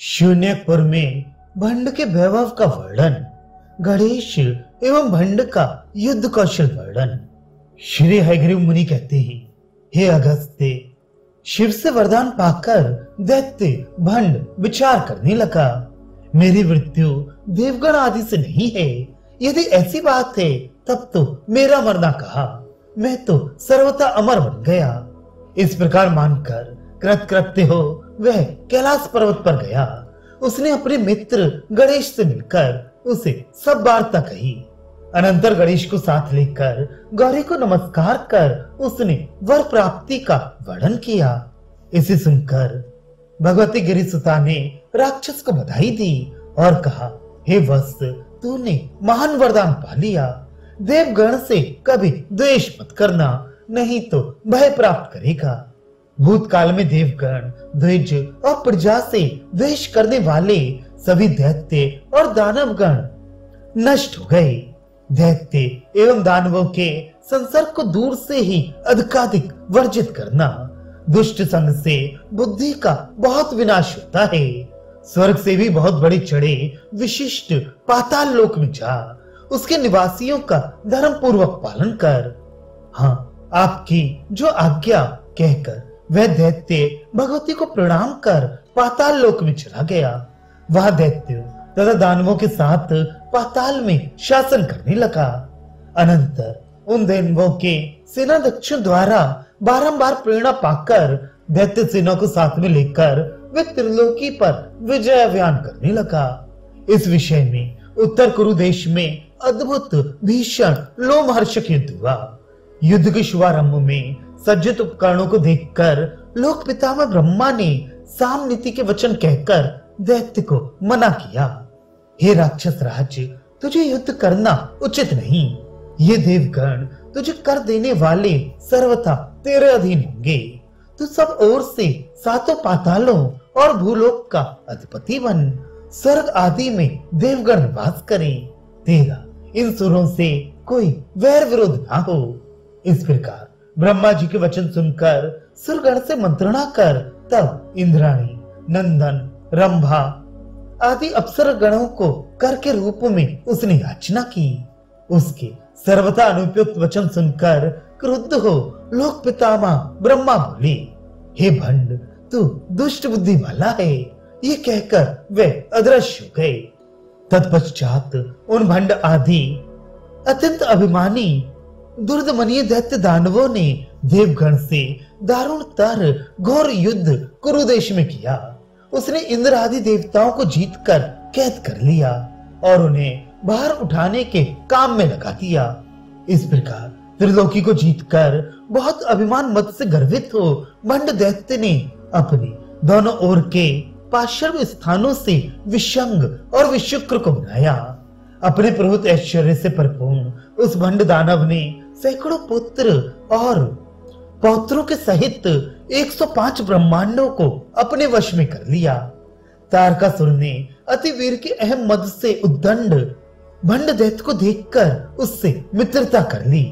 शून्यपुर में भंड के वैभव का वर्णन, गणेश एवं भंड का युद्ध कौशल वर्णन। श्री हयग्रीव मुनि कहते हैं, हे अगस्त्य, शिव से वरदान पाकर दैत्य भंड विचार करने लगा, मेरी मृत्यु देवगण आदि से नहीं है। यदि ऐसी बात है तब तो मेरा मरना कहा, मैं तो सर्वथा अमर बन गया। इस प्रकार मानकर कृतकृत्य हो वह कैलाश पर्वत पर गया। उसने अपने मित्र गणेश से मिलकर उसे सब वार्ता कही। अनंतर गणेश को साथ लेकर गौरी को नमस्कार कर उसने वर प्राप्ति का वर्णन किया। इसे सुनकर भगवती गिरिसुता ने राक्षस को बधाई दी और कहा, हे वत्स, तूने महान वरदान पा लिया। देवगण से कभी द्वेष मत करना, नहीं तो भय प्राप्त करेगा। भूतकाल में देवगण द्विज और प्रजा से द्वेष करने वाले सभी दैत्य और दानवगण नष्ट हो गए। दैत्य एवं दानवों के संसर्ग को दूर से ही अधिकाधिक वर्जित करना। दुष्ट संग से बुद्धि का बहुत विनाश होता है। स्वर्ग से भी बहुत बड़ी चढ़े विशिष्ट पाताल लोक में जा, उसके निवासियों का धर्म पूर्वक पालन कर। हाँ, आपकी जो आज्ञा कहकर वह दैत्य भगवती को प्रणाम कर पाताल लोक में चला गया। वह दैत्य तथा दानवों के साथ पाताल में शासन करने लगा। अनंतर उन दानवों के सेनाध्यक्षों द्वारा बारंबार प्रेरणा पाकर दैत्य सेना को साथ में लेकर वे त्रिलोकी पर विजय अभियान करने लगा। इस विषय में उत्तर कुरु देश में अद्भुत भीषण लोमहर्षक युद्ध हुआ। युद्ध के शुभारंभ में सज्जित उपकरणों को देखकर लोक पितामह ब्रह्मा ने साम नीति के वचन कहकर दैत्य को मना किया। हे राक्षस राज, तुझे युद्ध करना उचित नहीं। ये देवगण तुझे कर देने वाले सर्वथा तेरे अधीन होंगे। तू सब ओर से सातों पातालों और भूलोक का अधिपति बन। स्वर्ग आदि में देवगण निवास करें। तेरा इन सुरों से कोई वैर विरोध ना हो। इस प्रकार ब्रह्मा जी के वचन सुनकर सुरगण से मंत्रणा कर तब इंद्राणी, नंदन, रंभा आदि अप्सर गणों को कर के रूप में उसने याचना की। उसके सर्वथा अनुपयुक्त वचन सुनकर क्रुद्ध हो लोक पितामह ब्रह्मा बोले, हे भंड, तू दुष्ट बुद्धि वाला है। ये कहकर वे अदृश्य हो गए। तत्पश्चात उन भंड आदि अत्यंत अभिमानी दुर्दमनीय दैत्य दानवों ने देवगण से दारुणतर घोर युद्ध कुरुदेश में किया। उसने इंद्र आदि देवताओं को जीतकर कैद कर लिया और उन्हें बाहर उठाने के काम में लगा दिया। इस प्रकार त्रिलोकी को जीतकर बहुत अभिमान मत से गर्वित हो भंड दैत्य ने अपने दोनों ओर के पार्श्व स्थानों से विषंग और विशुक्र को बनाया। अपने प्रभुत ऐश्वर्य से परिपूर्ण उस भंड दानव ने सैकड़ों पुत्र और पौत्रों के सहित 105 ब्रह्मांडों को अपने वश में कर लिया। तारकासुर ने अति वीर के अहम मद से उद्दंड भंड दैत्य को देखकर उससे मित्रता कर ली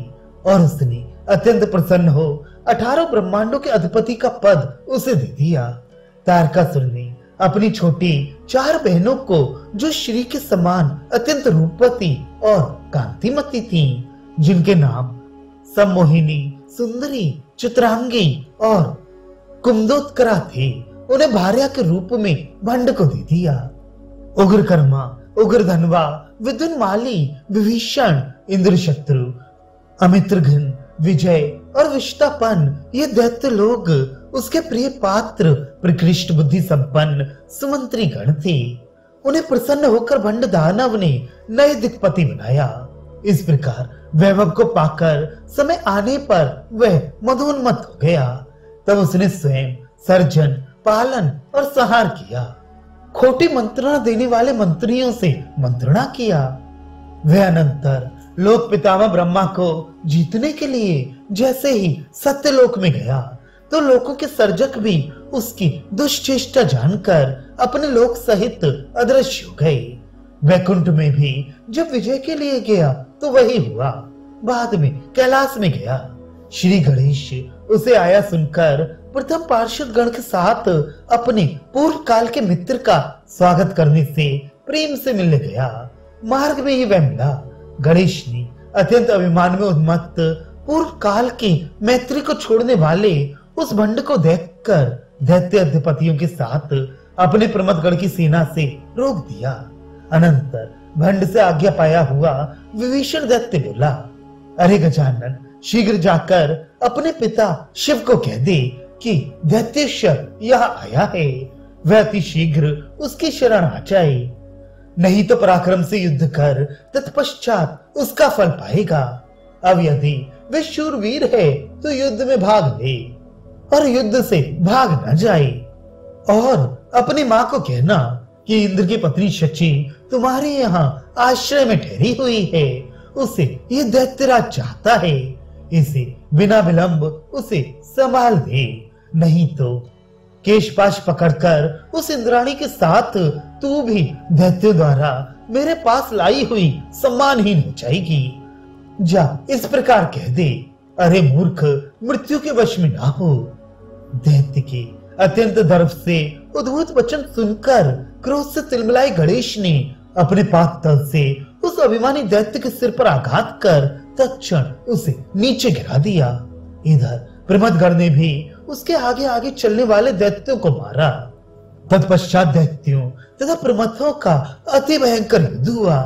और उसने अत्यंत प्रसन्न हो 18 ब्रह्मांडों के अधिपति का पद उसे दे दिया। तारकासुर ने अपनी छोटी 4 बहनों को, जो श्री के समान अत्यंत रूपवती और कांतिमती थीं, जिनके नाम सम्मोहिनी, सुंदरी, चित्रांगी और कुमुदोत्करा थे, उन्हें भार्या के रूप में भंड को दे दिया। उग्रकर्मा, उग्रधनवा, विदुन्माली, विभीषण, इंद्रशत्रु, अमित्रघ्न, विजय और विष्टापन ये दैत्य लोग उसके प्रिय पात्र, प्रकृष्ट बुद्धि संपन्न सुमंत्री गण थे। उन्हें प्रसन्न होकर भंड दानव ने नए दिक्पति बनाया। इस प्रकार वैभव को पाकर समय आने पर वह मदोन्मत्त हो गया। तब उसने स्वयं सर्जन, पालन और संहार किया। खोटी मंत्रणा देने वाले मंत्रियों से मंत्रणा किया। वह अनंतर लोक पितामह ब्रह्मा को जीतने के लिए जैसे ही सत्यलोक में गया तो लोकों के सर्जक भी उसकी दुष्चेष्टा जानकर अपने लोक सहित अदृश्य हो गए। वैकुंठ में भी जब विजय के लिए गया तो वही हुआ। बाद में कैलाश में गया। श्री गणेश उसे आया सुनकर प्रथम पार्षद गण के साथ अपने पूर्व काल के मित्र का स्वागत करने से प्रेम से मिलने गया। मार्ग में ही वह मिला। गणेश ने अत्यंत अभिमान में उन्मत्त पूर्व काल के मैत्री को छोड़ने वाले उस भंड को देखकर दैत्य अधिपतियों के साथ अपने प्रमथगढ़ की सेना से रोक दिया। अनंतर भंड से आज्ञा पाया हुआ विभीषण दैत्य बोला, अरे गजानन, शीघ्र जाकर अपने पिता शिव को कह दे कि दैत्येश्वर यहाँ आया है, वह अति शीघ्र उसकी शरण आ जाए, नहीं तो पराक्रम से युद्ध कर तत्पश्चात उसका फल पाएगा। अब यदि वे शूरवीर है तो युद्ध में भाग ले और युद्ध से भाग न जाए। और अपनी माँ को कहना कि इंद्र की पत्नी शची तुम्हारे यहाँ आश्रय में ठहरी हुई है, उसे ये दैत्यराज चाहता है, इसे बिना विलंब उसे संभाल दे, नहीं तो केशपाश पकड़कर उस इंद्राणी के साथ तू भी दैत्यों द्वारा मेरे पास लाई हुई सम्मानहीन हो जाएगी। जा इस प्रकार कह दे, अरे मूर्ख, मृत्यु के वश में ना हो। दैत्य के अत्यंत गर्व से उद्भूत वचन सुनकर क्रोध से तिलमिलाए गणेश ने अपने पाद तल से उस अभिमानी दैत्य के सिर पर आघात कर तत्क्षण उसे नीचे गिरा दिया। इधर प्रमथगढ़ ने भी उसके आगे आगे चलने वाले दैत्यों को मारा। तत्पश्चात दैत्यों तथा प्रमथों का अति भयंकर युद्ध हुआ।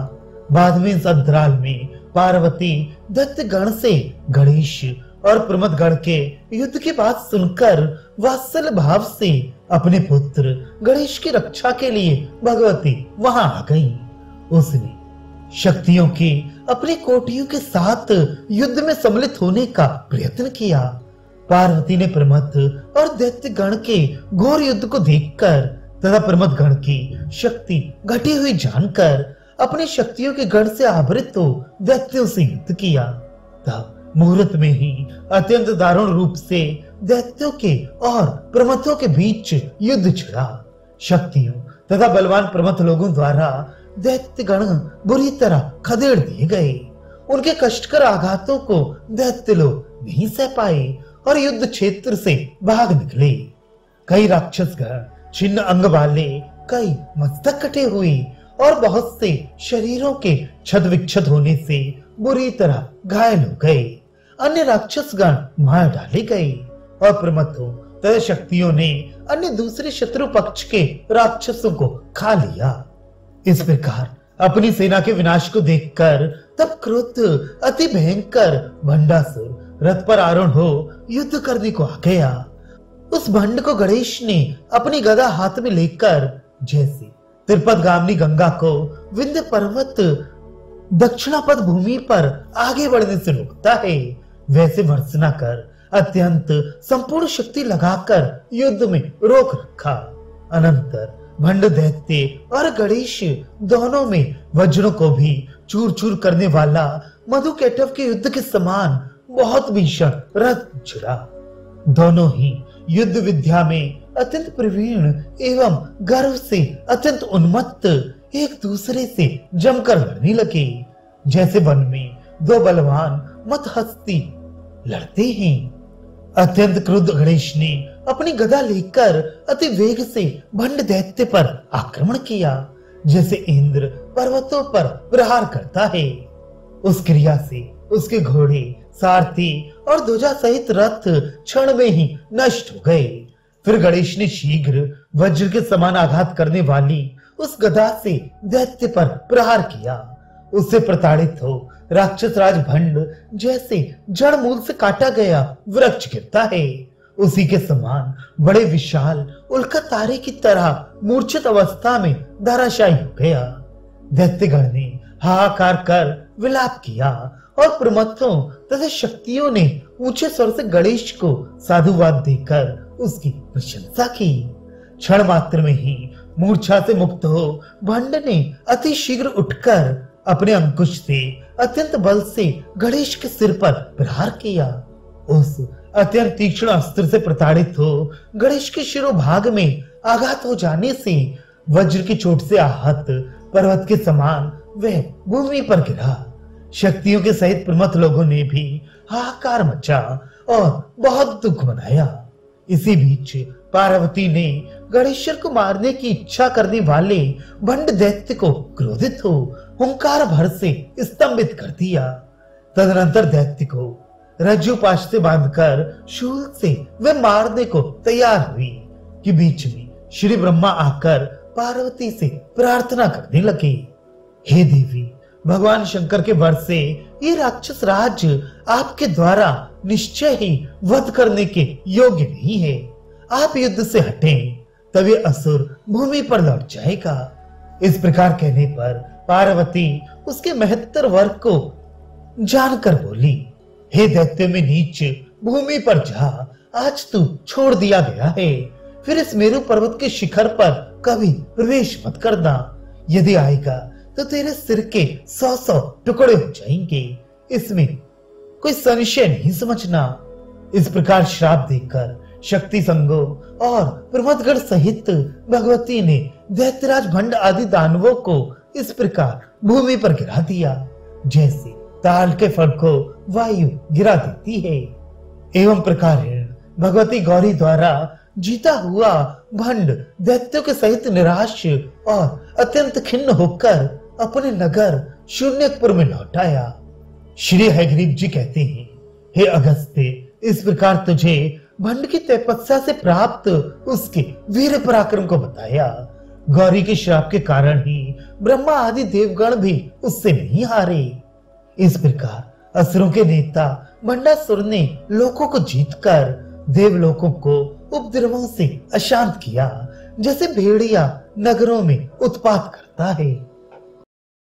बाद में इस अंतराल में पार्वती दैत्य गण से गणेश और प्रमथगढ़ के युद्ध की बात सुनकर वात्सल्य भाव से अपने पुत्र गणेश की रक्षा के लिए भगवती वहां आ गई। उसने शक्तियों की अपनी कोटियों के साथ युद्ध में सम्मिलित होने का प्रयत्न किया। पार्वती ने प्रमथ और दैत्य गण के घोर युद्ध को देखकर तथा प्रमथ गण की शक्ति घटी हुई जानकर अपनी शक्तियों के गण से आवृत हो दैत्यों से युद्ध किया। तब मुहूर्त में ही अत्यंत दारुण रूप से दैत्यों के और प्रमथों के बीच युद्ध छिड़ा। शक्तियों तथा बलवान प्रमथ लोगों द्वारा दैत्य गण बुरी तरह खदेड़ दिए गए। उनके कष्टकर आघातों को दैत्य लोग नहीं सह पाए और युद्ध क्षेत्र से भाग निकले। कई राक्षस गण छिन्न अंग वाले, कई मस्तक कटे हुए और बहुत से शरीरों के छद विक्षत होने से बुरी तरह घायल हो गए। अन्य राक्षस गण मार डाले गए और प्रमथों तथा शक्तियों ने अन्य दूसरे शत्रु पक्ष के राक्षसों को खा लिया। इस प्रकार अपनी सेना के विनाश को देखकर तब क्रोध अति भयंकर भंडासुर रथ पर आरूढ़ हो युद्ध करने को आ गया। उस भंड को गणेश ने अपनी गदा हाथ में लेकर जैसे तिरुपत गामनी गंगा को विंध्य पर्वत दक्षिणापथ भूमि पर आगे बढ़ने से रोकता है, वैसे भर्त्सना कर अत्यंत संपूर्ण शक्ति लगाकर युद्ध में रोक रखा। अनंतर भंड दैत्य और गणेश दोनों में वज्रों को भी चूर चूर करने वाला मधु कैटव के युद्ध के समान बहुत भीषण रथ छिड़ा। दोनों ही युद्ध विद्या में अत्यंत प्रवीण एवं गर्व से अत्यंत उन्मत्त एक दूसरे से जमकर लड़ने लगे, जैसे वन में दो बलवान मदहस्ती लड़ते हैं। अत्यंत क्रुद्ध गणेश ने अपनी गदा लेकर अति वेग से भंड दैत्य पर आक्रमण किया, जैसे इंद्र पर्वतों पर प्रहार करता है। उस क्रिया से उसके घोड़े, सारथी और ध्वजा सहित रथ क्षण में ही नष्ट हो गए। फिर गणेश ने शीघ्र वज्र के समान आघात करने वाली उस गदा से दैत्य पर प्रहार किया। उससे प्रताड़ित हो राक्षस राज भंड जैसे जड़ मूल से काटा गया वृक्ष गिरता है, उसी के समान बड़े विशाल उल्का तारे की तरह मूर्छित अवस्था में धराशायी हो गया। दैत्यगण ने हाहाकार कर विलाप किया और प्रमथों तथा शक्तियों ने ऊंचे स्वर से गणेश को साधुवाद देकर उसकी प्रशंसा की। क्षण मात्र में ही मूर्छा से मुक्त हो भंड ने अति शीघ्र उठकर अपने अंकुश से अत्यंत बल से गणेश के सिर पर प्रहार किया। उस अत्यंत तीक्ष्ण अस्त्र से प्रताड़ित हो गणेश के शिरोभाग में आघात हो जाने से वज्र की चोट से आहत पर्वत के समान वह भूमि पर गिरा। शक्तियों के सहित प्रमथ लोगों ने भी हाहाकार मचा और बहुत दुख मनाया। इसी बीच पार्वती ने गणेश्वर को मारने की इच्छा करने वाले भंड दैत्य को क्रोधित हो हुंकार भर से स्तंभित कर दिया। तदनंतर दैत्य को रज्जु पाश से बांधकर शूल से वह मारने को तैयार हुई कि बीच में श्री ब्रह्मा आकर पार्वती से प्रार्थना करने लगे, हे देवी, भगवान शंकर के वर से ये राक्षस राज आपके द्वारा निश्चय ही वध करने के योग्य नहीं है। आप युद्ध से हटें, तभी असुर भूमि पर लौट जाएगा। इस प्रकार कहने पर पार्वती उसके महत्तर वर को जानकर बोली, हे दैत्य में नीच, भूमि पर जा, आज तू छोड़ दिया गया है। फिर इस मेरु पर्वत के शिखर पर कभी प्रवेश मत करना। यदि आएगा तो तेरे सिर के 100 टुकड़े हो जाएंगे, इसमें कोई संशय नहीं समझना। इस प्रकार श्राप देकर शक्ति संगो और प्रमदगढ़ सहित भगवती ने दैत्यराज भंड आदि दानवों को इस प्रकार भूमि पर गिरा दिया, जैसे ताल के फल को वायु गिरा देती है। एवं प्रकार भगवती गौरी द्वारा जीता हुआ भंड दैत्यों के सहित निराश और अत्यंत खिन्न होकर अपने नगर शून्यपुर में लौट आया। श्री हयग्रीव जी कहते हैं, हे अगस्त्य, इस प्रकार तुझे भंड की तपस्या से प्राप्त उसके वीर पराक्रम को बताया। गौरी के श्राप के कारण ही ब्रह्मा आदि देवगण भी उससे नहीं हारे। इस प्रकार असुरों के नेता भंडासुर ने लोकों को जीतकर देवलोकों को उपद्रवों से अशांत किया, जैसे भेड़िया नगरों में उत्पात करता है।